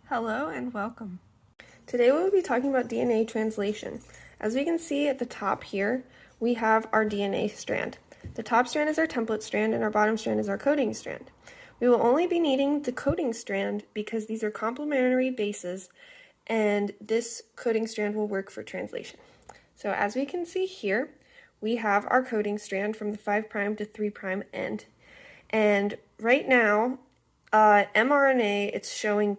Hello and welcome. Today we'll be talking about DNA translation. As we can see at the top here, we have our DNA strand. The top strand is our template strand and our bottom strand is our coding strand. We will only be needing the coding strand because these are complementary bases and this coding strand will work for translation. So as we can see here, we have our coding strand from the 5' to 3' end. And right now, mRNA, it's showing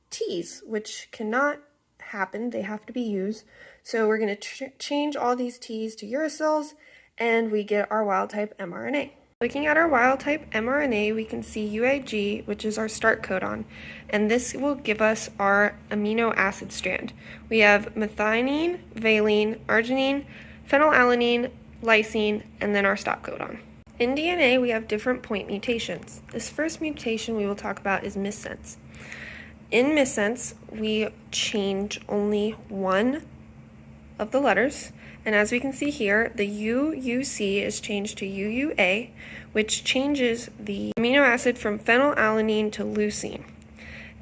T's, which cannot happen. They have to be used. So we're going to change all these T's to uracils, and we get our wild-type mRNA. Looking at our wild-type mRNA, we can see UAG, which is our start codon, and this will give us our amino acid strand. We have methionine, valine, arginine, phenylalanine, lysine, and then our stop codon. In DNA, we have different point mutations. This first mutation we will talk about is missense. In missense, we change only one of the letters, and as we can see here, the UUC is changed to UUA, which changes the amino acid from phenylalanine to leucine.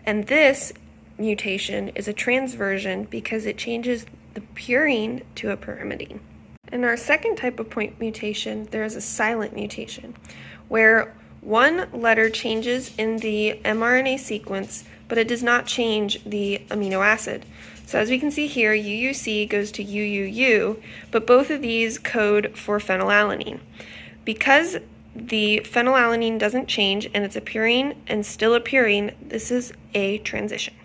And this mutation is a transversion because it changes the purine to a pyrimidine. In our second type of point mutation, there is a silent mutation, where one letter changes in the mRNA sequence, but it does not change the amino acid. So as we can see here, UUC goes to UUU, but both of these code for phenylalanine. Because the phenylalanine doesn't change and it's a purine and still a purine, this is a transition.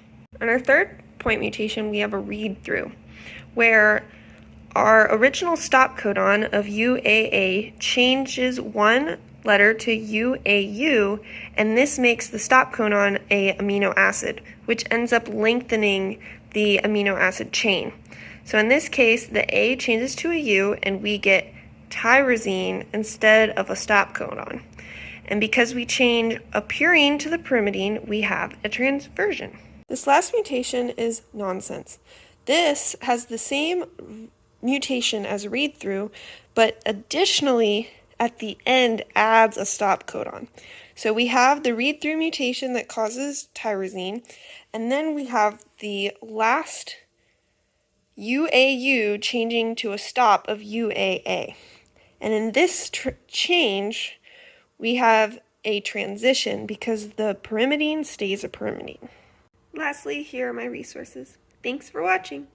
On our third point mutation, we have a read-through, where our original stop codon of UAA changes one letter to UAU, and this makes the stop codon a amino acid, which ends up lengthening the amino acid chain. So in this case, the A changes to a U, and we get tyrosine instead of a stop codon. And because we change a purine to the pyrimidine, we have a transversion. This last mutation is nonsense. This has the same mutation as read-through, but additionally at the end adds a stop codon. So we have the read-through mutation that causes tyrosine, and then we have the last UAU changing to a stop of UAA. And in this change, we have a transition because the pyrimidine stays a pyrimidine. Lastly, here are my resources. Thanks for watching.